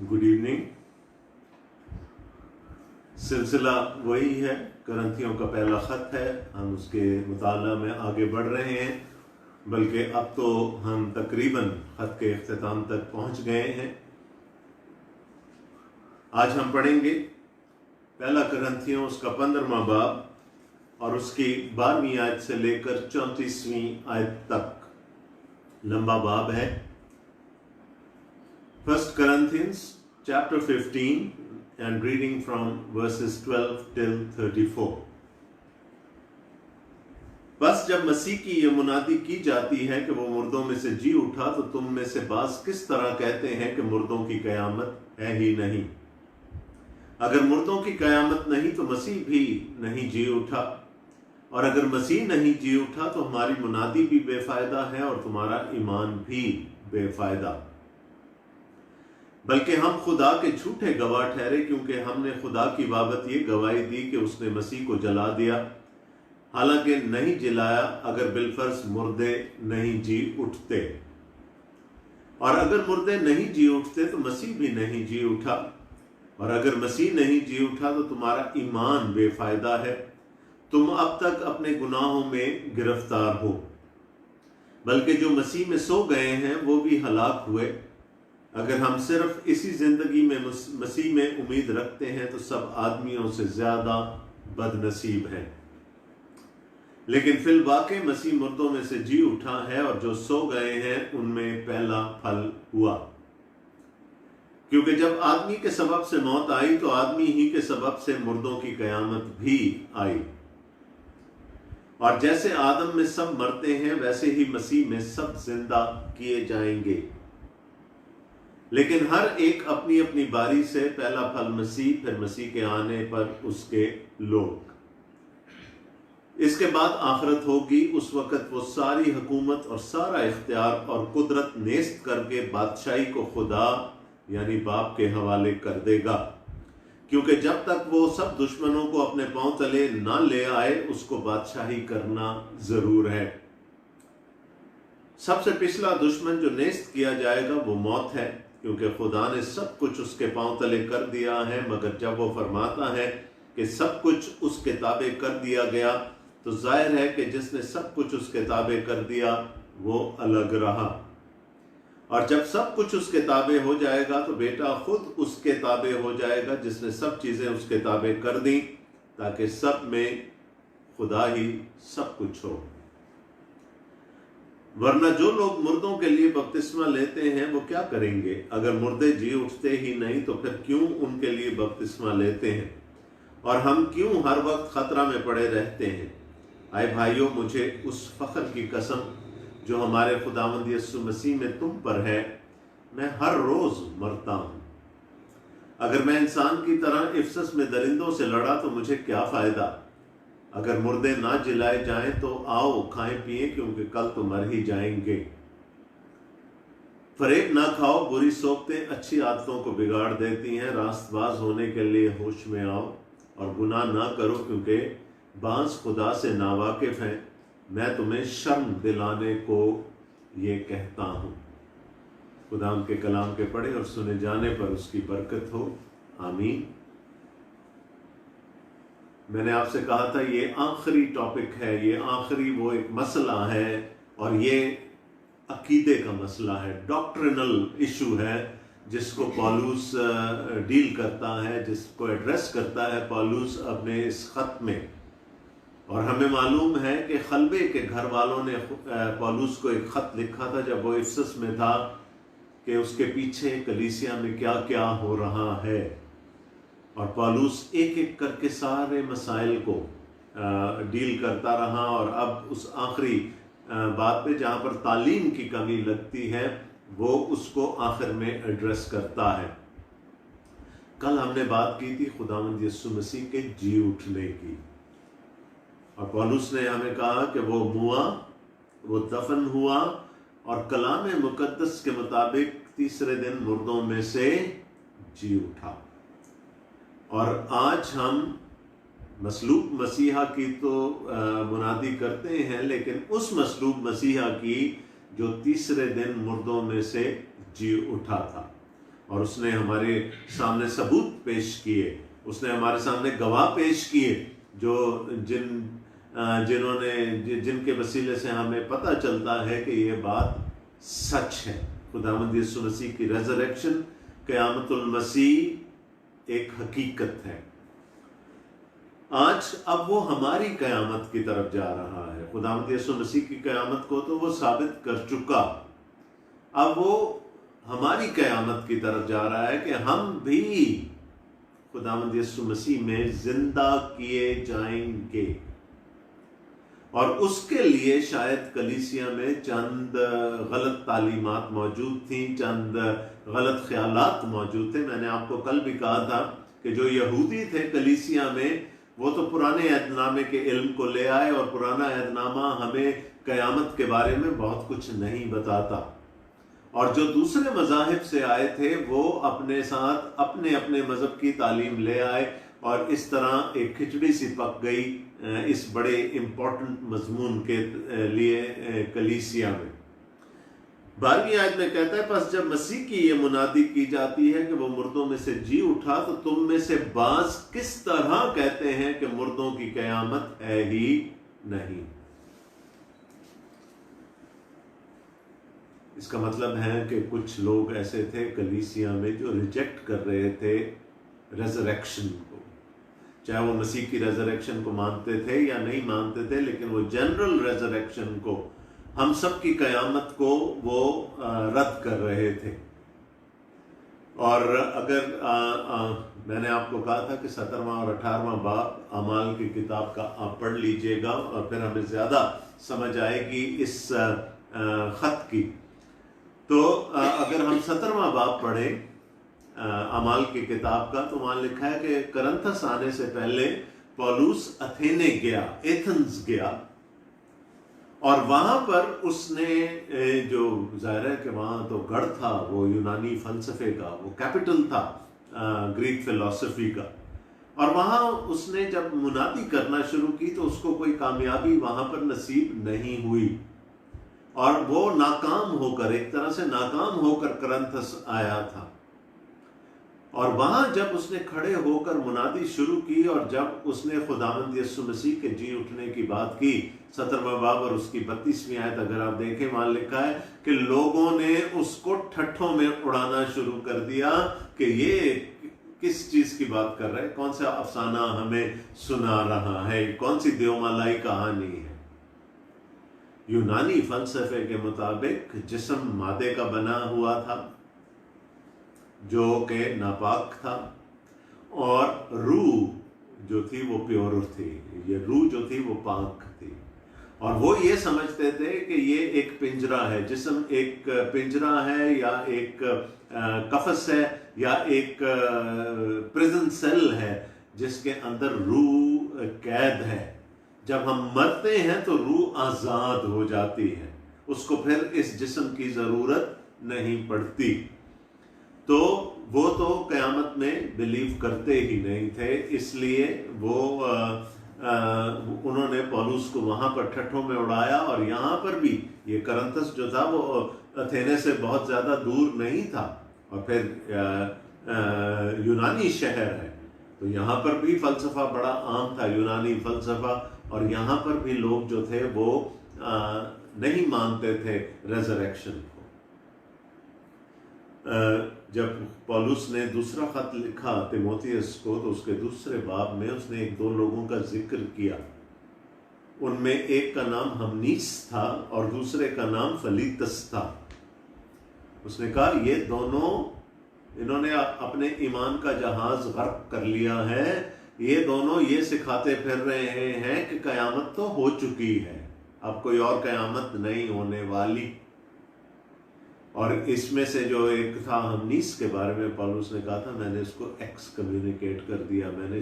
Good evening. सिलसिला वही है, करंथियों का पहला ख़त है। हम उसके मुताला में आगे बढ़ रहे हैं, बल्कि अब तो हम तकरीबन ख़त के इख्तिताम तक पहुंच गए हैं। आज हम पढ़ेंगे पहला करंथियों उसका 15वां बाब और उसकी 12वीं आयत से लेकर 34वीं आयत तक। लंबा बाब है। First Corinthians chapter 15 and reading from verses 12 till 34. बस जब मसीह की ये मुनादी की जाती है कि वो मुर्दों में से जी उठा, तो तुम में से बाज़ किस तरह कहते हैं कि मुर्दों की क़यामत है ही नहीं। अगर मुर्दों की क़यामत नहीं तो मसीह भी नहीं जी उठा, और अगर मसीह नहीं जी उठा तो हमारी मुनादी भी बेफ़ायदा है और तुम्हारा ईमान भी बेफ़ायदा। बल्कि हम खुदा के झूठे गवाह ठहरे, क्योंकि हमने खुदा की बाबत ये गवाही दी कि उसने मसीह को जला दिया, हालांकि नहीं जलाया अगर बिलफर्ज मुर्दे नहीं जी उठते। और अगर मुर्दे नहीं जी उठते तो मसीह भी नहीं जी उठा, और अगर मसीह नहीं जी उठा तो तुम्हारा ईमान बेफायदा है, तुम अब तक अपने गुनाहों में गिरफ्तार हो। बल्कि जो मसीह में सो गए हैं वो भी हलाक हुए। अगर हम सिर्फ इसी जिंदगी में मसीह में उम्मीद रखते हैं तो सब आदमियों से ज्यादा बदनसीब हैं। लेकिन फिल वाक़ई मसीह मुर्दों में से जी उठा है, और जो सो गए हैं उनमें पहला फल हुआ। क्योंकि जब आदमी के सबब से मौत आई तो आदमी ही के सबब से मुर्दों की क़यामत भी आई। और जैसे आदम में सब मरते हैं वैसे ही मसीह में सब जिंदा किए जाएंगे। लेकिन हर एक अपनी अपनी बारी से, पहला फल मसीह, फिर मसीह के आने पर उसके लोग। इसके बाद आखिरत होगी। उस वक़्त वो सारी हुकूमत और सारा इख्तियार और कुदरत नेस्त करके बादशाही को खुदा यानी बाप के हवाले कर देगा, क्योंकि जब तक वो सब दुश्मनों को अपने पांव तले ना ले आए उसको बादशाही करना जरूर है। सबसे पिछला दुश्मन जो नेस्त किया जाएगा वो मौत है, क्योंकि खुदा ने सब कुछ उसके पांव तले कर दिया है। मगर जब वो फरमाता है कि सब कुछ उसके ताबे कर दिया गया, तो जाहिर है कि जिसने सब कुछ उसके ताबे कर दिया वो अलग रहा। और जब सब कुछ उसके ताबे हो जाएगा तो बेटा खुद उसके ताबे हो जाएगा, जिसने सब चीजें उसके ताबे कर दी, ताकि सब में खुदा ही सब कुछ हो। वरना जो लोग मुर्दों के लिए बपतिस्मा लेते हैं वो क्या करेंगे? अगर मुर्दे जी उठते ही नहीं तो फिर क्यों उनके लिए बपतिस्मा लेते हैं? और हम क्यों हर वक्त खतरा में पड़े रहते हैं? आए भाइयों, मुझे उस फख्र की कसम जो हमारे खुदावंद यीशु मसीह में तुम पर है, मैं हर रोज मरता हूं। अगर मैं इंसान की तरह इफ्सस में दरिंदों से लड़ा तो मुझे क्या फायदा? अगर मुर्दे ना जिलाए जाएं तो आओ खाएं पिए, क्योंकि कल तो मर ही जाएंगे। फरेब ना खाओ, बुरी सोबतें अच्छी आदतों को बिगाड़ देती हैं। रास्तबाज होने के लिए होश में आओ और गुनाह ना करो, क्योंकि बांस खुदा से नावाकिफ हैं। मैं तुम्हें शर्म दिलाने को ये कहता हूँ। खुदा के कलाम के पढ़े और सुने जाने पर उसकी बरकत हो, आमीन। मैंने आपसे कहा था ये आखिरी टॉपिक है, ये आखिरी वो एक मसला है, और ये अकीदे का मसला है, डॉक्ट्रिनल इशू है, जिसको पौलुस डील करता है, जिसको एड्रेस करता है पौलुस अपने इस खत में। और हमें मालूम है कि खलबे के घर वालों ने पौलुस को एक खत लिखा था जब वो इफसस में था, कि उसके पीछे कलीसिया में क्या क्या हो रहा है। और पौलुस एक एक करके सारे मसाइल को डील करता रहा, और अब उस आखिरी बात पे जहाँ पर तालीम की कमी लगती है वो उसको आखिर में एड्रेस करता है। कल हमने बात की थी खुदावंद यीशु मसीह के जी उठने की, और पौलुस ने हमें कहा कि वो मुआ, वो दफन हुआ, और कलाम मुकद्दस के मुताबिक तीसरे दिन मुर्दों में से जी उठा। और आज हम मसलूब मसीहा की तो मुनादी करते हैं, लेकिन उस मसलूब मसीहा की जो तीसरे दिन मुर्दों में से जी उठा था। اور اس نے ہمارے سامنے ثبوت پیش کیے، اس نے ہمارے سامنے گواہ پیش کیے، جو جن کے وسیلے سے ہمیں پتہ چلتا ہے کہ یہ بات سچ ہے۔ خداوند یسوع مسیح کی ریزریکشن، قیامت المسیح ایک حقیقت ہے۔ آج اب وہ ہماری قیامت کی طرف جا رہا ہے۔ خداوند یسوع مسیح کی قیامت کو تو وہ ثابت کر چکا، اب وہ ہماری قیامت کی طرف جا رہا ہے کہ ہم بھی خداوند یسوع مسیح میں زندہ کیے جائیں گے۔ اور اس کے لیے شاید کلیسیا میں چند غلط تعلیمات موجود تھیں، چند غلط خیالات موجود تھے۔ میں نے آپ کو کل بھی کہا تھا کہ جو یہودی تھے کلیسیا میں، وہ تو پرانے عہد نامے کے علم کو لے آئے، اور پرانا عہد نامہ ہمیں قیامت کے بارے میں بہت کچھ نہیں بتاتا، اور جو دوسرے مذاہب سے آئے تھے وہ اپنے ساتھ اپنے اپنے مذہب کی تعلیم لے آئے، اور اس طرح ایک کھچڑی سی پک گئی اس بڑے امپورٹنٹ مضمون کے لیے کلیسیا میں۔ 12ویں آیت میں کہتا ہے، پس جب مسیح کی یہ منادی کی جاتی ہے کہ وہ مردوں میں سے جی اٹھا، تو تم میں سے بعض کس طرح کہتے ہیں کہ مردوں کی قیامت ہے ہی نہیں۔ اس کا مطلب ہے کہ کچھ لوگ ایسے تھے کلیسیا میں جو ریجیکٹ کر رہے تھے ریزریکشن کو، چاہے وہ مسیح کی ریزریکشن کو مانتے تھے یا نہیں مانتے تھے، لیکن وہ جنرل ریزریکشن کو، ہم سب کی قیامت کو وہ رد کر رہے تھے۔ اور اگر میں نے آپ کو کہا تھا کہ 17واں اور 18واں باب اعمال کی کتاب کا آپ پڑھ لیجئے گا، اور پھر ہمیں زیادہ سمجھ آئے گی اس خط کی۔ تو اگر ہم 17واں باب پڑھیں اعمال کی کتاب کا، تو وہاں لکھا ہے کہ کرنتھس آنے سے پہلے پولوس اتھینے گیا، ایتھنز گیا، اور وہاں پر اس نے جو ظاہر ہے کہ وہاں تو گڑھ تھا وہ یونانی فلسفے کا، وہ کیپٹل تھا گریک فلسفی کا، اور وہاں اس نے جب منادی کرنا شروع کی تو اس کو کوئی کامیابی وہاں پر نصیب نہیں ہوئی، اور وہ ناکام ہو کر، ایک طرح سے ناکام ہو کر کرنتھس آیا تھا۔ اور وہاں جب اس نے کھڑے ہو کر منادی شروع کی، اور جب اس نے خداوند یسوع مسیح کے جی اٹھنے کی بات کی، 17واں باب اور اس کی 32ویں آیت اگر آپ دیکھیں، وہاں لکھا ہے کہ لوگوں نے اس کو ٹھٹھوں میں اڑانا شروع کر دیا کہ یہ کس چیز کی بات کر رہا ہے، کون سا افسانہ ہمیں سنا رہا ہے، کون سی دیومالائی کہانی ہے۔ یونانی فلسفے کے مطابق جسم مادے کا بنا ہوا تھا جو کہ ناپاک تھا، اور روح جو تھی وہ پیور تھی، یہ روح جو تھی وہ پاک تھی، اور وہ یہ سمجھتے تھے کہ یہ ایک پنجرہ ہے، جسم ایک پنجرہ ہے، یا ایک قفس ہے، یا ایک پریزن سیل ہے جس کے اندر روح قید ہے۔ جب ہم مرتے ہیں تو روح آزاد ہو جاتی ہے، اس کو پھر اس جسم کی ضرورت نہیں پڑتی۔ تو وہ تو قیامت میں بلیو کرتے ہی نہیں تھے، اس لیے وہ انہوں نے پولوس کو وہاں پر ٹھٹھوں میں اڑایا، اور یہاں پر بھی یہ کرنتھس جو تھا وہ اتھینے سے بہت زیادہ دور نہیں تھا، اور پھر یونانی شہر ہے، تو یہاں پر بھی فلسفہ بڑا عام تھا، یونانی فلسفہ، اور یہاں پر بھی لوگ جو تھے وہ نہیں مانتے تھے ریزریکشن کو۔ جب پولوس نے دوسرا خط لکھا تیموتھیوس کو، تو اس کے دوسرے باب میں اس نے ایک دو لوگوں کا ذکر کیا، ان میں ایک کا نام ہمنیس تھا اور دوسرے کا نام فلیتس تھا۔ اس نے کہا یہ دونوں، انہوں نے اپنے ایمان کا جہاز غرق کر لیا ہے، یہ دونوں یہ سکھاتے پھر رہے ہیں کہ قیامت تو ہو چکی ہے، اب کوئی اور قیامت نہیں ہونے والی۔ اور اس میں سے جو ایک تھا ہمنیس کے بارے میں پولوس نے کہا تھا میں نے اس کو ایکس کمیونیکیٹ کر دیا، میں نے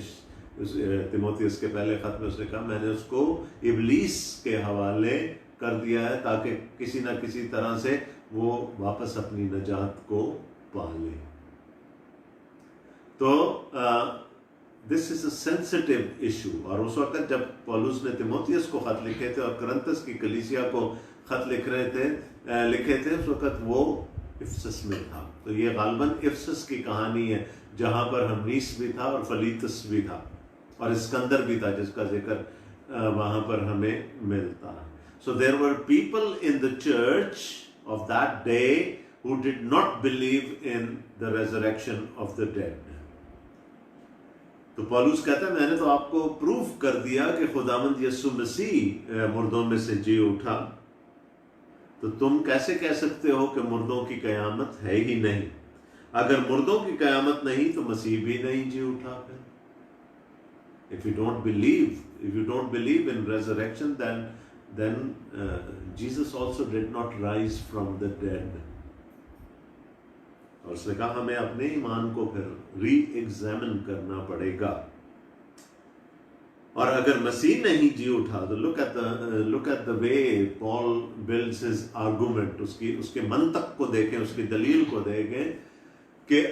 تیموتھیوس کے پہلے خط میں اس نے کہا میں نے اس کو ابلیس کے حوالے کر دیا ہے تاکہ کسی نہ کسی طرح سے وہ واپس اپنی نجات کو پا لے۔ تو دس از اے سینسٹیو ایشو، اور اس وقت جب پولوس نے تیموتھیوس کو خط لکھے تھے اور کرنتھس کی کلیسیا کو خط لکھے تھے اس وقت وہ افسس میں تھا. تو یہ غالباً افسس کی کہانی ہے جہاں پر ہرمیس بھی تھا اور فلیتس بھی تھا اور اسکندر بھی تھا جس کا ذکر وہاں پر ہمیں ملتا ہے. So there were people in the church of that day who did not believe in the resurrection of the dead. تو پولس کہتا ہے میں نے تو آپ کو پروف کر دیا کہ خداوند یسوع مسیح مردوں میں سے جی اٹھا، تو تم کیسے کہہ سکتے ہو کہ مردوں کی قیامت ہے ہی نہیں؟ اگر مردوں کی قیامت نہیں تو مسیح بھی نہیں جی اٹھا. پھر if you don't believe in resurrection, then Jesus also did not rise from the dead. اور اس نے کہا ہمیں اپنے ایمان کو پھر ری ایگزامن کرنا پڑے گا. اور اگر مسیح نہیں جی اٹھا تو look at the way Paul builds his argument. اس کے منطق کو دیکھیں، اس کی دلیل کو دیکھیں کہ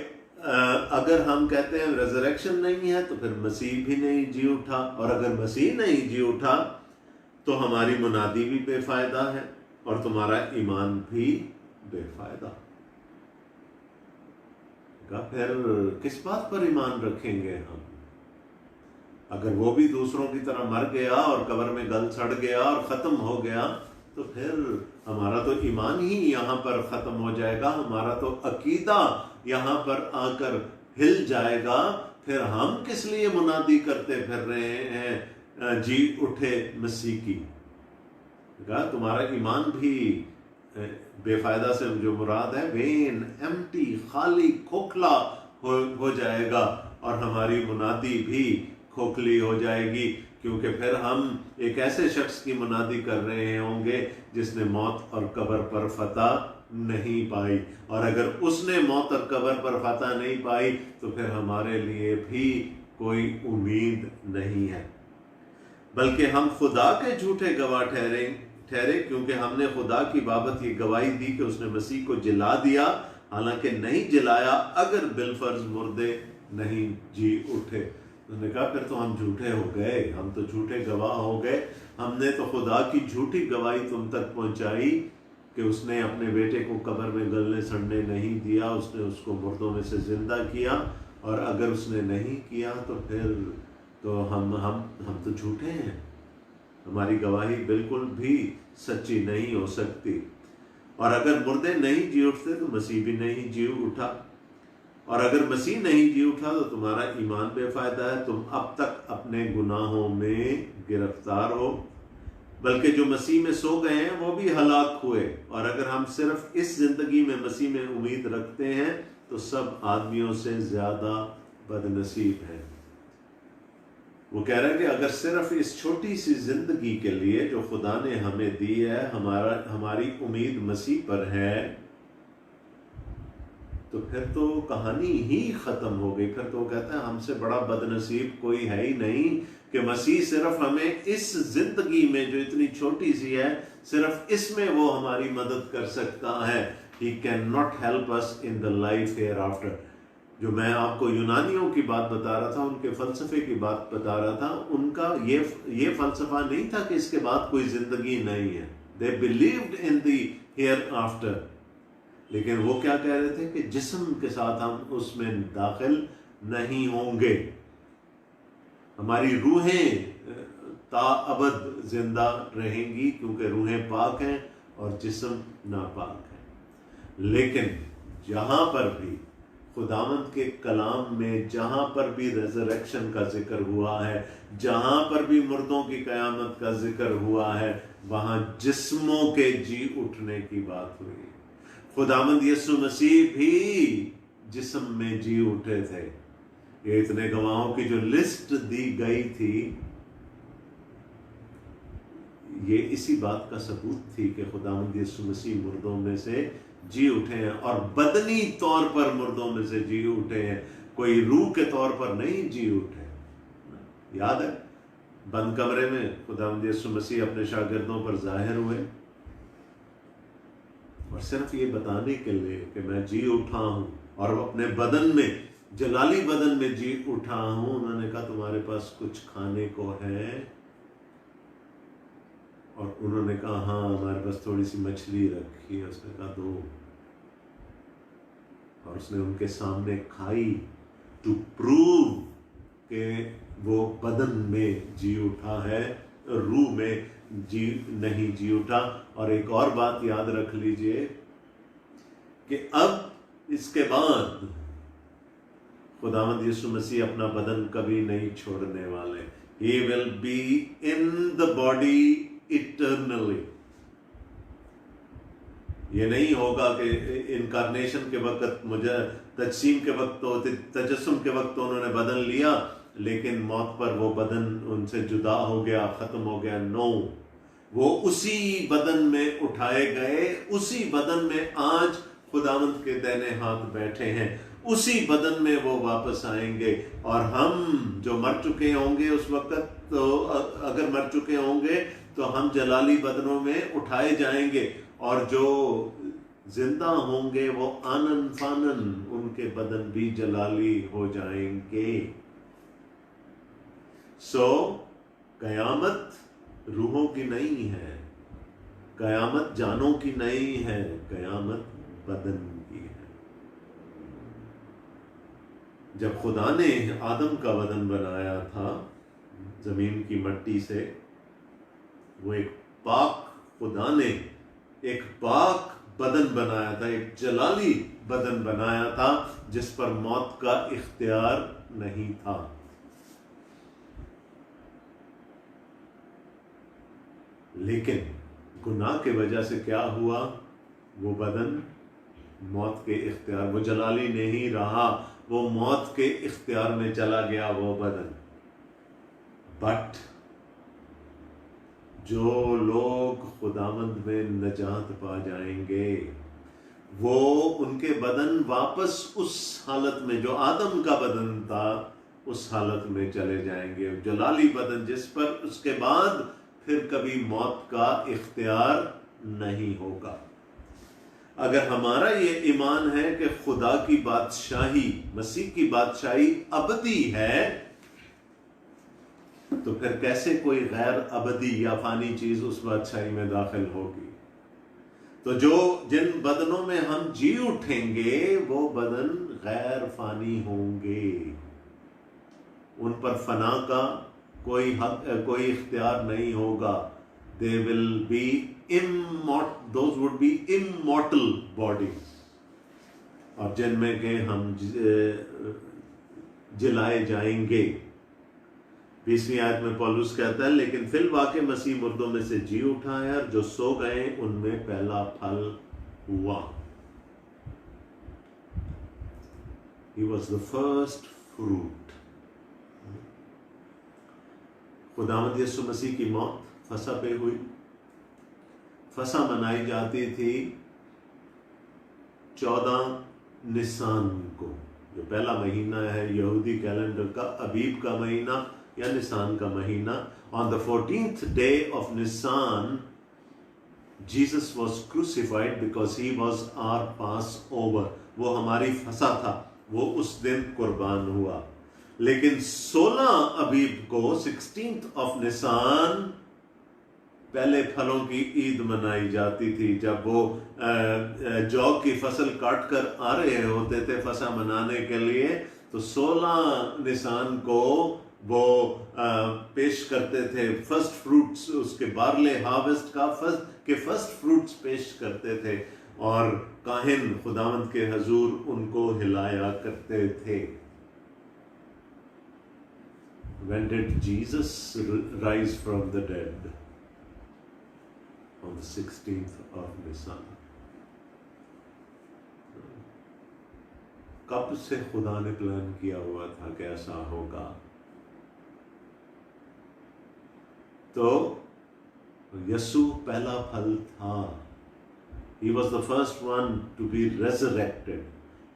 اگر ہم کہتے ہیں ریزریکشن نہیں ہے تو پھر مسیح بھی نہیں جی اٹھا، اور اگر مسیح نہیں جی اٹھا تو ہماری منادی بھی بے فائدہ ہے اور تمہارا ایمان بھی بے فائدہ. پھر کس بات پر ایمان رکھیں گے ہم؟ اگر وہ بھی دوسروں کی طرح مر گیا اور قبر میں گل سڑ گیا اور ختم ہو گیا تو پھر ہمارا تو ایمان ہی یہاں پر ختم ہو جائے گا، ہمارا تو عقیدہ یہاں پر آ کر ہل جائے گا. پھر ہم کس لیے منادی کرتے پھر رہے ہیں جی اٹھے مسیح کی؟ تمہارا ایمان بھی بے فائدہ سے جو مراد ہے وین، ایمٹی، خالی، کھوکھلا ہو جائے گا، اور ہماری منادی بھی کھوکھلی ہو جائے گی، کیونکہ پھر ہم ایک ایسے شخص کی منادی کر رہے ہوں گے جس نے موت اور قبر پر فتح نہیں پائی. اور اگر اس نے موت اور قبر پر فتح نہیں پائی تو پھر ہمارے لیے بھی کوئی امید نہیں ہے، بلکہ ہم خدا کے جھوٹے گواہ ٹھہرے، کیونکہ ہم نے خدا کی بابت یہ گواہی دی کہ اس نے مسیح کو جلا دیا، حالانکہ نہیں جلایا اگر بالفرض مردے نہیں جی اٹھے. انہوں نے کہا پھر تو ہم جھوٹے ہو گئے، ہم تو جھوٹے گواہ ہو گئے. ہم نے تو خدا کی جھوٹی گواہی تم تک پہنچائی کہ اس نے اپنے بیٹے کو قبر میں گلنے سڑنے نہیں دیا، اس نے اس کو مردوں میں سے زندہ کیا، اور اگر اس نے نہیں کیا تو پھر تو ہم تو جھوٹے ہیں، ہماری گواہی بالکل بھی سچی نہیں ہو سکتی. اور اگر مردے نہیں جی اٹھتے تو مسیح بھی نہیں جی اٹھا، اور اگر مسیح نہیں جی اٹھا تو تمہارا ایمان بے فائدہ ہے، تم اب تک اپنے گناہوں میں گرفتار ہو. بلکہ جو مسیح میں سو گئے ہیں وہ بھی ہلاک ہوئے. اور اگر ہم صرف اس زندگی میں مسیح میں امید رکھتے ہیں تو سب آدمیوں سے زیادہ بد نصیب ہیں. وہ کہہ رہے ہیں کہ اگر صرف اس چھوٹی سی زندگی کے لیے جو خدا نے ہمیں دی ہے ہماری امید مسیح پر ہے تو پھر تو کہانی ہی ختم ہو گئی. پھر تو کہتا ہے ہم سے بڑا بد نصیب کوئی ہے ہی نہیں کہ مسیح صرف ہمیں اس زندگی میں جو اتنی چھوٹی سی ہے صرف اس میں وہ ہماری مدد کر سکتا ہے. He cannot help us in the life hereafter. جو میں آپ کو یونانیوں کی بات بتا رہا تھا، ان کے فلسفے کی بات بتا رہا تھا، ان کا یہ فلسفہ نہیں تھا کہ اس کے بعد کوئی زندگی نہیں ہے. They believed in the hereafter. لیکن وہ کیا کہہ رہے تھے کہ جسم کے ساتھ ہم اس میں داخل نہیں ہوں گے، ہماری روحیں تا ابد زندہ رہیں گی کیونکہ روحیں پاک ہیں اور جسم ناپاک ہیں. لیکن جہاں پر بھی خداوند کے کلام میں جہاں پر بھی ریزریکشن کا ذکر ہوا ہے، جہاں پر بھی مردوں کی قیامت کا ذکر ہوا ہے، وہاں جسموں کے جی اٹھنے کی بات ہوئی. خداوند یسوع مسیح بھی جسم میں جی اٹھے تھے. یہ اتنے گواہوں کی جو لسٹ دی گئی تھی یہ اسی بات کا ثبوت تھی کہ خداوند یسوع مسیح مردوں میں سے جی اٹھے ہیں، اور بدنی طور پر مردوں میں سے جی اٹھے ہیں، کوئی روح کے طور پر نہیں جی اٹھے. یاد ہے بند کمرے میں خداوند یسوع مسیح اپنے شاگردوں پر ظاہر ہوئے اور صرف یہ بتانے کے لیے کہ میں جی اٹھا ہوں اور اپنے بدن میں، جلالی بدن میں جی اٹھا ہوں. انہوں نے کہا تمہارے پاس کچھ کھانے کو ہے؟ اور انہوں نے کہا ہاں ہمارے پاس تھوڑی سی مچھلی رکھی ہے. اس نے کہا دو. उसने उनके सामने खाई टू प्रूव कि वो बदन में जी उठा है, रूह में नहीं जी उठा। और एक और बात याद रख लीजिए कि अब इसके बाद खुदावंद यीशु मसीह अपना बदन कभी नहीं छोड़ने वाले। He will be in the body eternally। ये नहीं होगा कि इनकारनेशन के वक्त, मुझे तजसीम के वक्त तो तजस्सुम के वक्त तो उन्होंने बदन लिया, लेकिन मौत पर वो बदन उनसे जुदा हो गया, खत्म हो गया। नो, वो उसी बदन में उठाए गए, उसी बदन में आज खुदावंद के दाहिने हाथ बैठे हैं, उसी बदन में वो वापस आएंगे। और हम जो मर चुके होंगे उस वक्त, तो अगर मर चुके होंगे तो हम जलाली बदनों में उठाए जाएंगे, और जो जिंदा होंगे वो आनन फानन उनके बदन भी जलाली हो जाएंगे। सो कयामत रूहों की नहीं है, कयामत जानों की नहीं है, कयामत बदन की है। जब खुदा ने आदम का बदन बनाया था जमीन की मट्टी से, वो एक पाक, खुदा ने एक पाक बदन बनाया था, एक जलाली बदन बनाया था जिस पर मौत का इख्तियार नहीं था। लेकिन गुनाह के वजह से क्या हुआ, वो बदन मौत के इख्तियार, वो जलाली नहीं रहा, वो मौत के इख्तियार में चला गया वो बदन। बट जो लोग खुदावंद में नजात पा जाएंगे, वो उनके बदन वापस उस हालत में जो आदम का बदन था उस हालत में चले जाएंगे, जलाली बदन जिस पर उसके बाद फिर कभी मौत का इख्तियार नहीं होगा। अगर हमारा ये ईमान है कि खुदा की बादशाही, मसीह की बादशाही अबदी है, तो फिर कैसे कोई गैर अबदी या फानी चीज उस बादशाही में दाखिल होगी। तो जिन बदनों में हम जी उठेंगे वो बदन गैर फानी होंगे, उन पर फना का कोई हक, कोई इख्तियार नहीं होगा। They will be those would be immortal bodies, और जिनमें के हम जलाए जाएंगे। 20वीं आयत में पौलुस कहता है, लेकिन फिल वाक़े मसीह मुर्दों में से जी उठा है, और जो सो गए उनमें पहला फल हुआ। He was the first fruit। खुदावंद यीशु मसीह की मौत फसा पे हुई। फसा मनाई जाती थी 14 निसान को, जो पहला महीना है यहूदी कैलेंडर का, अबीब का महीना या निसान का महीना। On the 14th day of Nisan Jesus was crucified because he was our Passover। वो हमारी फसा था, वो उस दिन कुर्बान हुआ। लेकिन 16 अबीब को 16th of निसान पहले फलों की ईद मनाई जाती थी। जब वो जौ की फसल काट कर आ रहे होते थे फसा मनाने के लिए, तो 16 निसान को वो पेश करते थे फर्स्ट फ्रूट्स, उसके बारले हार्वेस्ट का फर्स्ट फ्रूट्स पेश करते थे, और काहिन खुदावंद के हजूर उनको हिलाया करते थे। When did Jesus rise from the dead? On the 16th of Nisan। कब से खुदा ने प्लान किया हुआ था कि ऐसा होगा। तो यसु पहला फल था। He was the first one to be resurrected।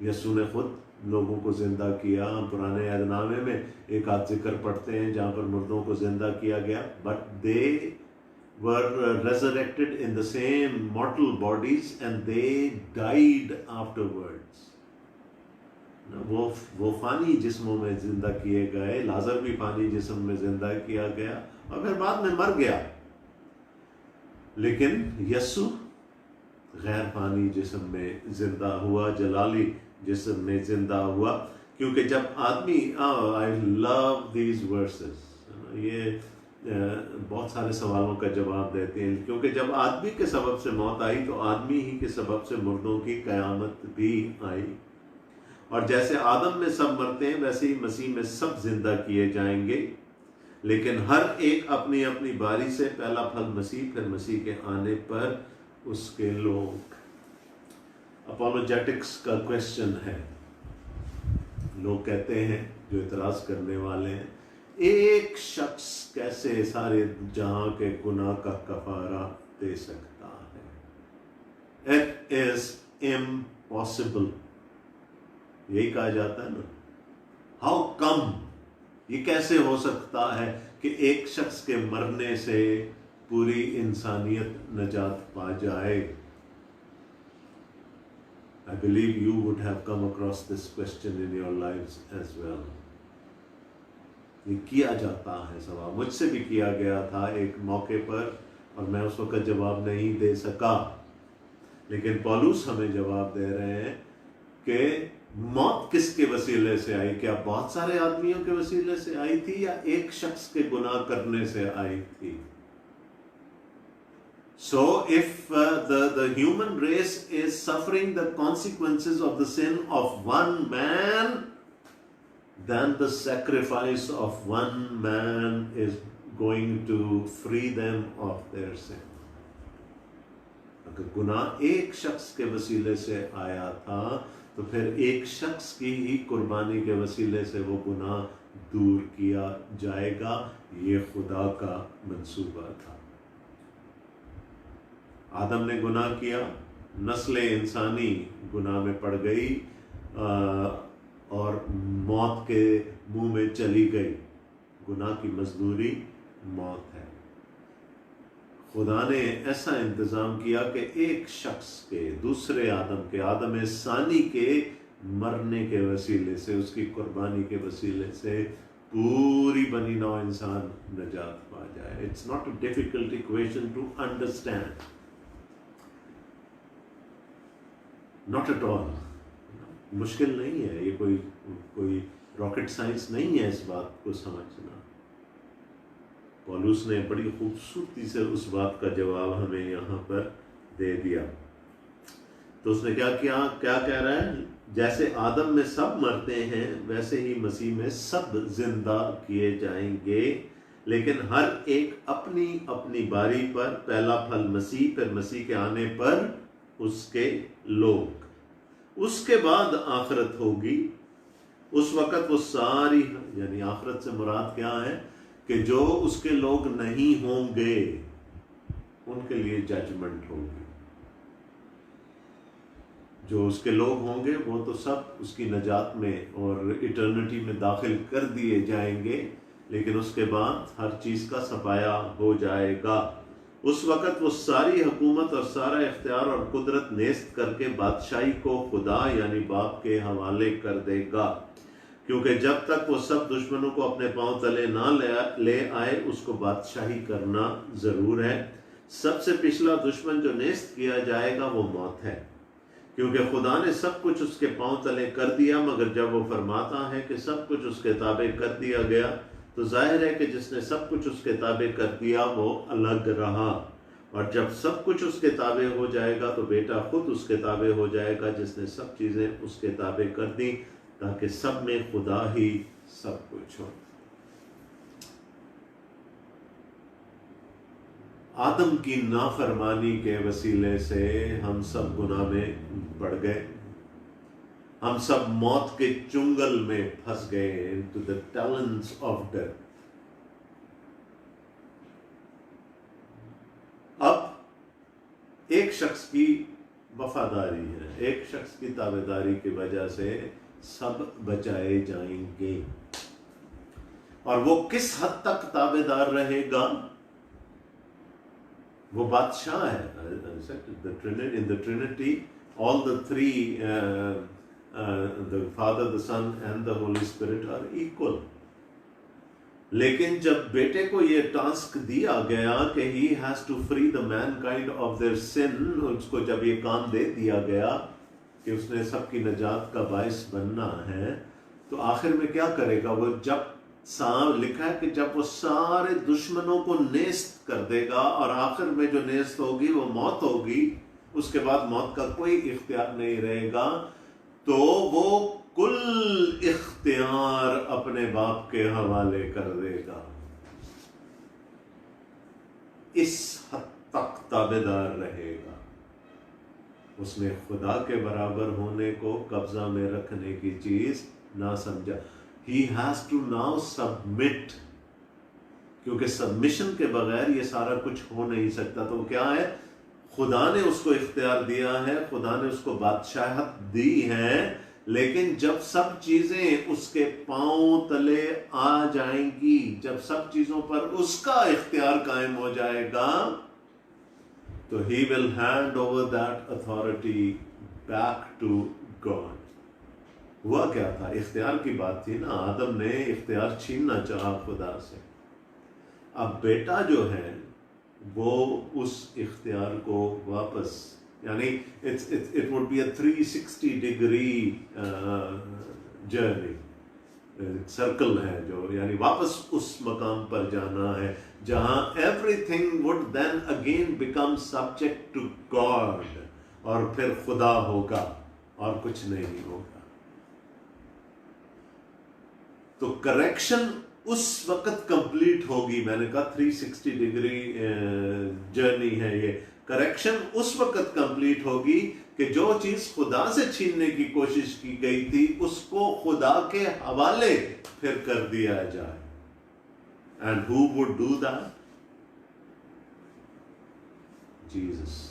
Yesu ने खुद लोगों को जिंदा किया। पुराने अहदनामे में एक आध जिक्र पढ़ते हैं जहाँ पर मुर्दों को जिंदा किया गया, but they were resurrected in the same mortal bodies and they died afterwards। वो फानी जिस्मों में जिंदा किए गए, लाजर भी फानी जिस्म में जिंदा किया गया और फिर बाद में मर गया। लेकिन यसु गैर फानी जिस्म में जिंदा हुआ, जलाली जिसमें जिंदा हुआ। क्योंकि जब आदमी, आई लव दीज वर्सेस, ये बहुत सारे सवालों का जवाब देते हैं। क्योंकि जब आदमी के सबब से मौत आई तो आदमी ही के सबब से मुर्दों की कयामत भी आई। और जैसे आदम में सब मरते हैं वैसे ही मसीह में सब जिंदा किए जाएंगे, लेकिन हर एक अपनी अपनी बारी से। पहला फल मसीह, फिर मसीह के आने पर उसके लोग। अपोलोजेटिक्स का क्वेश्चन है। लोग कहते हैं, जो इतराज करने वाले हैं, एक शख्स कैसे सारे जहां के गुनाह का कफारा दे सकता है? It is impossible. यही कहा जाता है ना, हाउ कम, ये कैसे हो सकता है कि एक शख्स के मरने से पूरी इंसानियत नजात पा जाए? I believe you would have come across this question in your lives as well. ये किया जाता है सवाल, मुझसे भी किया गया था एक मौके पर, और मैं उस वक्त जवाब नहीं दे सका। लेकिन पौलुस हमें जवाब दे रहे हैं कि मौत किसके वसीले से आई? क्या बहुत सारे आदमियों के वसीले से आई थी, या एक शख्स के गुनाह करने से आई थी? So if the human race is suffering the consequences of the sin of one man, then the sacrifice of one man is going to free them of their sin. अगर गुनाह एक शख्स के वसीले से आया था तो फिर एक शख्स की ही कुर्बानी के वसीले से वो गुनाह दूर किया जाएगा। ये खुदा का मंसूबा था। आदम ने गुनाह किया, नस्ल इंसानी गुनाह में पड़ गई और मौत के मुंह में चली गई। गुनाह की मजदूरी मौत है। खुदा ने ऐसा इंतज़ाम किया कि एक शख्स के, दूसरे आदम के, आदम सानी के मरने के वसीले से, उसकी कुर्बानी के वसीले से पूरी बनी नौ इंसान नजात पा जाए। It's not a difficult equation two understand, not at all. मुश्किल नहीं है, ये कोई रॉकेट साइंस नहीं है इस बात को समझना। पौलुस ने बड़ी खूबसूरती से उस बात का जवाब हमें यहाँ पर दे दिया। तो उसने क्या कह रहा है? जैसे आदम में सब मरते हैं वैसे ही मसीह में सब जिंदा किए जाएंगे, लेकिन हर एक अपनी अपनी बारी पर। पहला फल मसीह, फिर मसीह के आने पर उसके लोग। उसके बाद आखिरत होगी। उस वक़्त वो सारी, यानी आखिरत से मुराद क्या है कि जो उसके लोग नहीं होंगे उनके लिए जजमेंट होगी। जो उसके लोग होंगे वो तो सब उसकी नजात में और इटर्निटी में दाखिल कर दिए जाएंगे, लेकिन उसके बाद हर चीज़ का सफाया हो जाएगा। उस वक़्त वो सारी हुकूमत और सारा इख्तियार और कुदरत नेस्त करके बादशाही को खुदा यानी बाप के हवाले कर देगा, क्योंकि जब तक वो सब दुश्मनों को अपने पांव तले ना ले आए उसको बादशाही करना ज़रूर है। सबसे पिछला दुश्मन जो नेस्त किया जाएगा वो मौत है, क्योंकि खुदा ने सब कुछ उसके पांव तले कर दिया। मगर जब वो फरमाता है कि सब कुछ उसके ताबे कर दिया गया, तो जाहिर है कि जिसने सब कुछ उसके ताबे कर दिया वो अलग रहा, और जब सब कुछ उसके ताबे हो जाएगा तो बेटा खुद उसके ताबे हो जाएगा, जिसने सब चीज़ें उसके ताबे कर दी, ताकि सब में खुदा ही सब कुछ हो। आदम की नाफरमानी के वसीले से हम सब गुनाह में पड़ गए। हम सब मौत के चुंगल में फंस गए, into the talents of death. अब एक शख्स की वफादारी है, एक शख्स की ताबेदारी की वजह से सब बचाए जाएंगे। और वो किस हद तक ताबेदार रहेगा? वो बादशाह है। In the Trinity, all the three, the Father, the Son and the Holy Spirit are equal. लेकिन जब बेटे को ये टास्क दिया गया कि he has to free the mankind of their sin, उसको जब ये काम दे दिया गया کہ اس نے سب کی نجات کا باعث بننا ہے، تو آخر میں کیا کرے گا وہ؟ جب لکھا ہے کہ جب وہ سارے دشمنوں کو نیست کر دے گا، اور آخر میں جو نیست ہوگی وہ موت ہوگی، اس کے بعد موت کا کوئی اختیار نہیں رہے گا، تو وہ کل اختیار اپنے باپ کے حوالے کر دے گا۔ اس حد تک تابعدار رہے گا۔ اس نے خدا کے برابر ہونے کو قبضہ میں رکھنے کی چیز نہ سمجھا۔ He has to now submit، کیونکہ سبمیشن کے بغیر یہ سارا کچھ ہو نہیں سکتا۔ تو کیا ہے؟ خدا نے اس کو اختیار دیا ہے، خدا نے اس کو بادشاہت دی ہے، لیکن جب سب چیزیں اس کے پاؤں تلے آ جائیں گی، جب سب چیزوں پر اس کا اختیار قائم ہو جائے گا، تو he will hand over that authority back to God۔ ہوا کیا تھا؟ اختیار کی بات تھی نا، آدم نے اختیار چھیننا چاہا خدا سے۔ اب بیٹا جو ہے وہ اس اختیار کو واپس، یعنی it would be a 360 degree journey، circle ہے جو، یعنی واپس اس مقام پر جانا ہے جہاں everything would then again become subject to God، اور پھر خدا ہوگا اور کچھ نہیں ہوگا۔ تو کریکشن اس وقت کمپلیٹ ہوگی، میں نے کہا 360 ڈگری جرنی ہے یہ، کریکشن اس وقت کمپلیٹ ہوگی کہ جو چیز خدا سے چھیننے کی کوشش کی گئی تھی اس کو خدا کے حوالے پھر کر دیا جائے۔ And who would do that? Jesus.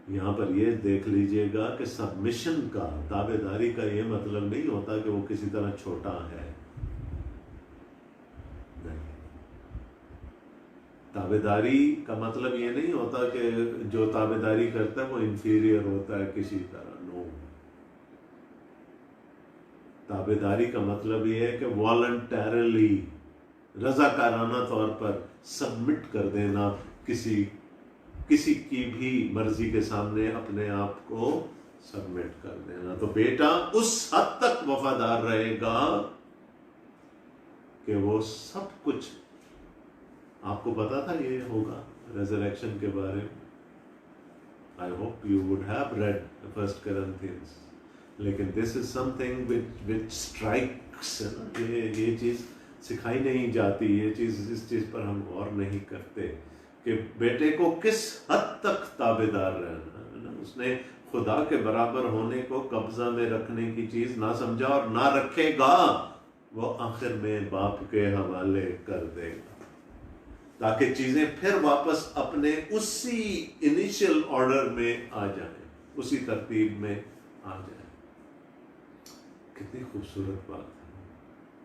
یہاں پر یہ دیکھ لیجئے گا کہ سبمیشن کا، تابعداری کا یہ مطلب نہیں ہوتا کہ وہ کسی طرح چھوٹا ہے، نہیں۔ تابعداری کا مطلب یہ نہیں ہوتا کہ جو تابعداری کرتا ہے وہ انفیریئر ہوتا ہے کسی طرح، نو۔ تابعداری کا مطلب یہ ہے کہ والنٹیرلی، رضاکارانہ طور پر سبمٹ کر دینا، کسی کی بھی مرضی کے سامنے اپنے آپ کو سبمٹ کر دینا۔ تو بیٹا اس حد تک وفادار رہے گا کہ وہ سب کچھ، آپ کو پتا تھا یہ ہوگا ریزریکشن کے بارے میں؟ I hope you would have read 1 Corinthians، لیکن this is something which strikes، یہ چیز سکھائی نہیں جاتی، یہ چیز، اس چیز پر ہم غور نہیں کرتے کہ بیٹے کو کس حد تک تابعدار رہنا ہے نا۔ اس نے خدا کے برابر ہونے کو قبضہ میں رکھنے کی چیز نہ سمجھا، اور نہ رکھے گا، وہ آخر میں باپ کے حوالے کر دے گا، تاکہ چیزیں پھر واپس اپنے اسی انیشل آرڈر میں آ جائیں، اسی ترتیب میں آ جائیں۔ کتنی خوبصورت بات ہے،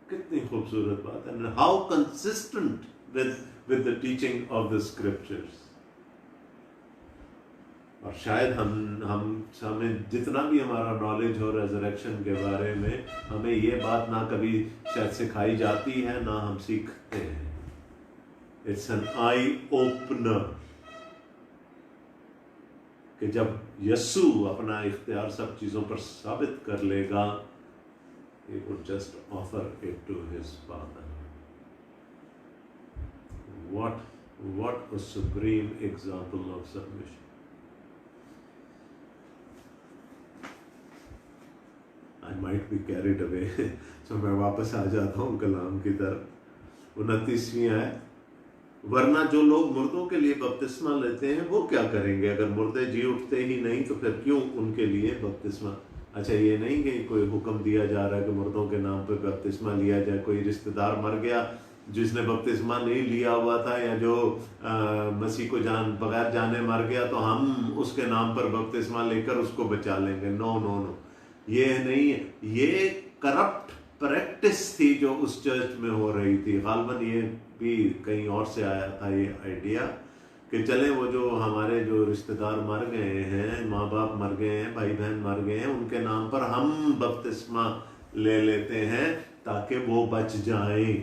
کتنی خوبصورت بات ہے۔ How consistent with the teaching of the scriptures۔ اور شاید ہمیں جتنا بھی ہمارا نالج ہو ریزریکشن کے بارے میں، ہمیں یہ بات نہ کبھی شاید سکھائی جاتی ہے، نہ ہم سیکھتے ہیں۔ It's an eye opener کہ جب یسوع اپنا اختیار سب چیزوں پر ثابت کر لے گا، he would just offer it to his Father۔ What a supreme example of submission۔ I might be carried away، so میں واپس آ جاتا ہوں کلام کی طرف۔ 29ویں آیت، ورنہ جو لوگ مردوں کے لیے بپتسمہ لیتے ہیں وہ کیا کریں گے؟ اگر مردے جی اٹھتے ہی نہیں تو پھر کیوں ان کے لیے بپتسمہ؟ اچھا، یہ نہیں کہ کوئی حکم دیا جا رہا ہے کہ مردوں کے نام پہ بپتسمہ لیا جائے۔ کوئی رشتہ دار مر گیا جس نے بپتسمہ نہیں لیا ہوا تھا، یا جو مسیح کو بغیر جانے مر گیا، تو ہم اس کے نام پر بپتسمہ لے کر اس کو بچا لیں گے؟ نو نو نو، یہ نہیں ہے۔ یہ کرپٹ پریکٹس تھی جو اس چرچ میں ہو رہی تھی۔ غالباً یہ بھی کہیں اور سے آیا تھا یہ آئیڈیا کہ چلیں وہ جو ہمارے جو رشتہ دار مر گئے ہیں، ماں باپ مر گئے ہیں، بھائی بہن مر گئے ہیں، ان کے نام پر ہم بپتسمہ لے لیتے ہیں تاکہ وہ بچ جائیں۔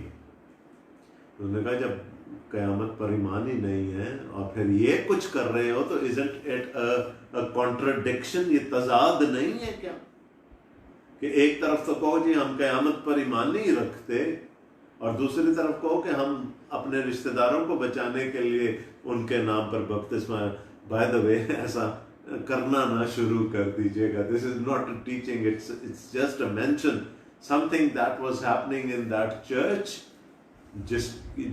انہوں نے کہا جب क़यामत पर ईमान ही नहीं है और फिर ये कुछ कर रहे हो, तो isn't it a contradiction? ये तजाद नहीं है क्या कि एक तरफ तो कहो जी हम क़यामत पर ईमान नहीं रखते और दूसरी तरफ कहो कि हम अपने रिश्तेदारों को बचाने के लिए उनके नाम पर बपतिस्मा, बाय द वे ऐसा करना ना शुरू कर दीजिएगा. This is not a teaching, it's just a mention, something that was happening in that church,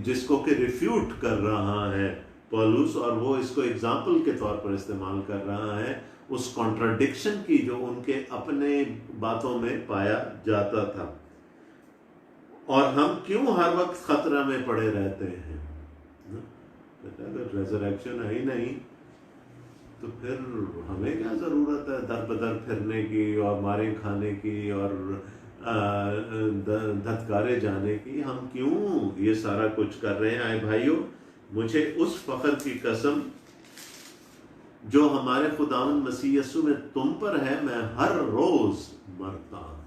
जिसको कि रिफ्यूट कर रहा है पौलुस, और वो इसको एग्जाम्पल के तौर पर इस्तेमाल कर रहा है उस कॉन्ट्राडिक्शन की जो उनके अपने बातों में पाया जाता था. और हम क्यों हर वक्त खतरा में पड़े रहते हैं? अगर रेजरेक्शन है ही नहीं तो फिर हमें क्या ज़रूरत है दर बदर फिरने की और मारे खाने की और धत्कारे जाने की? हम क्यों ये सारा कुछ कर रहे हैं? आए भाइयों, मुझे उस फख्र की कसम जो हमारे खुदावंद मसीह यीशु में तुम पर है, मैं हर रोज मरता हूं.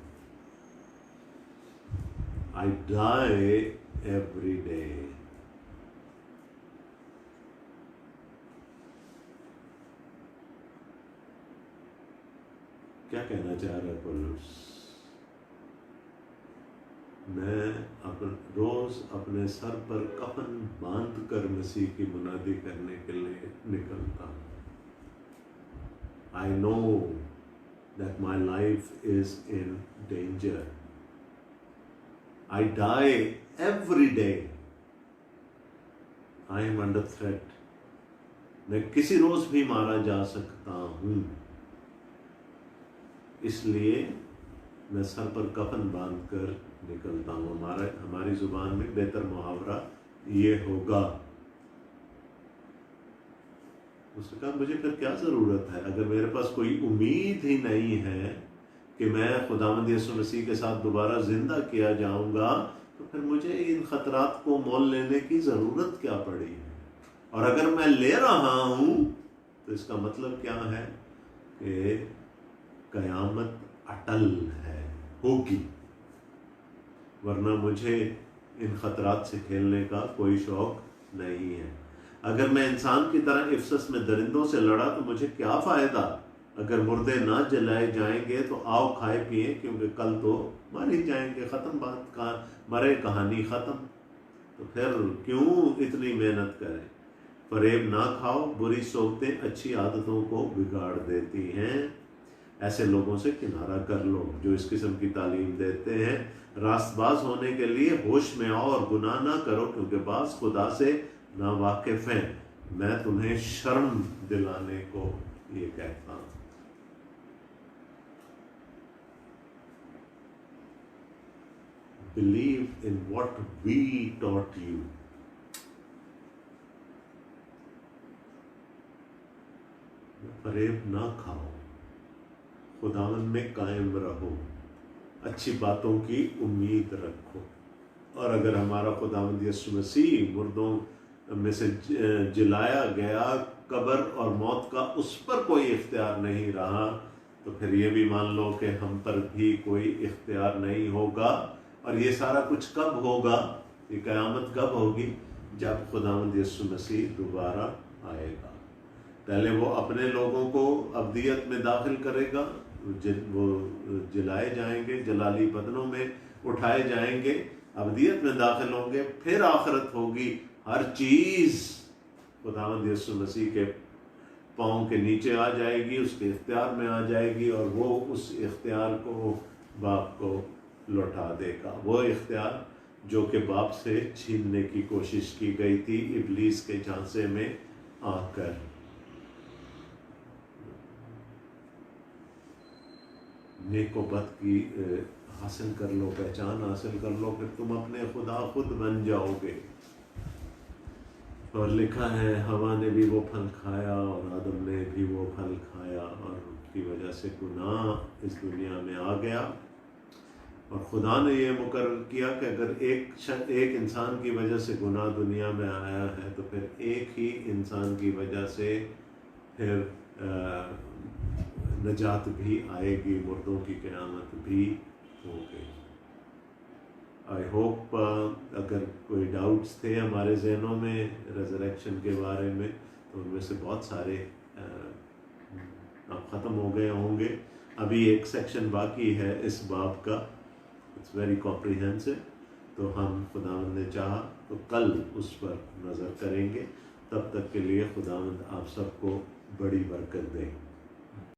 I die every day. क्या कहना चाह रहा है पौलुस? मैं रोज अपने सर पर कफन बांध कर मसीह की मुनादी करने के लिए निकलता हूं. I know that my life is in danger. I die every day. I am under threat. मैं किसी रोज भी मारा जा सकता हूं, इसलिए मैं सर पर कफन बांध कर निकलता हूं. हमारी जुबान में बेहतर मुहावरा ये होगा. उसने कहा मुझे फिर क्या ज़रूरत है, अगर मेरे पास कोई उम्मीद ही नहीं है कि मैं खुदावंद यीशु मसीह के साथ दोबारा ज़िंदा किया जाऊंगा, तो फिर मुझे इन ख़तरात को मोल लेने की ज़रूरत क्या पड़ी है? और अगर मैं ले रहा हूँ तो इसका मतलब क्या है कि क़यामत अटल है, होगी, वरना मुझे इन ख़तरात से खेलने का कोई शौक़ नहीं है. अगर मैं इंसान की तरह इफ्सस में दरिंदों से लड़ा तो मुझे क्या फ़ायदा? अगर मुर्दे ना जलाए जाएंगे तो आओ खाए पिए, क्योंकि कल तो मर ही जाएंगे. ख़त्म बात, का मरे कहानी ख़त्म. तो फिर क्यों इतनी मेहनत करें? फरेब ना खाओ, बुरी सोबतें अच्छी आदतों को बिगाड़ देती हैं. ऐसे लोगों से किनारा कर लो जो इस किस्म की तालीम देते हैं. रास्तबाज होने के लिए होश में आओ और गुनाह ना करो, क्योंकि बाज खुदा से ना वाकिफ हैं. मैं तुम्हें शर्म दिलाने को ये कहता हूं. Believe in what we taught you. फरेब ना खाओ, खुदावन में कायम रहो, अच्छी बातों की उम्मीद रखो. और अगर हमारा खुदावंद यीशु मसीह मुर्दों में से जिलाया गया, कब्र और मौत का उस पर कोई इख्तियार नहीं रहा, तो फिर ये भी मान लो कि हम पर भी कोई इख्तियार नहीं होगा. और ये सारा कुछ कब होगा? ये क़यामत कब होगी? जब खुदावंद यीशु मसीह दोबारा आएगा. पहले वो अपने लोगों को अब्दियत में दाखिल करेगा, वो जलाए जाएंगे, जलाली बदनों में उठाए जाएंगे, अब्दियत में दाखिल होंगे, फिर आखिरत होगी. हर चीज़ खुदावंद यीशु मसीह के पाँव के नीचे आ जाएगी, उसके इख्तियार में आ जाएगी, और वो उस इख्तियार को बाप को लौटा देगा. वो इख्तियार जो कि बाप से छीनने की कोशिश की गई थी इब्लीस के झांसे में आकर. नेकोबत की हासिल कर लो, पहचान हासिल कर लो, फिर तुम अपने खुदा खुद बन जाओगे. और लिखा है हवा ने भी वो फल खाया और आदम ने भी वो फल खाया, और उसकी वजह से गुनाह इस दुनिया में आ गया. और खुदा ने ये मुकर्रर किया कि अगर एक इंसान की वजह से गुनाह दुनिया में आया है, तो फिर एक ही इंसान की वजह से फिर नजात भी आएगी, मुर्दों की क़यामत भी होगी. آئی ہوپ اگر کوئی ڈاؤٹس تھے ہمارے ذہنوں میں ریزریکشن کے بارے میں تو ان میں سے بہت سارے اب ختم ہو گئے ہوں گے. ابھی ایک سیکشن باقی ہے اس باب کا، اٹس ویری کمپریہنسو، تو ہم خداوند نے چاہا تو کل اس پر نظر کریں گے. تب تک کے لیے خداوند آپ سب کو بڑی برکت دے.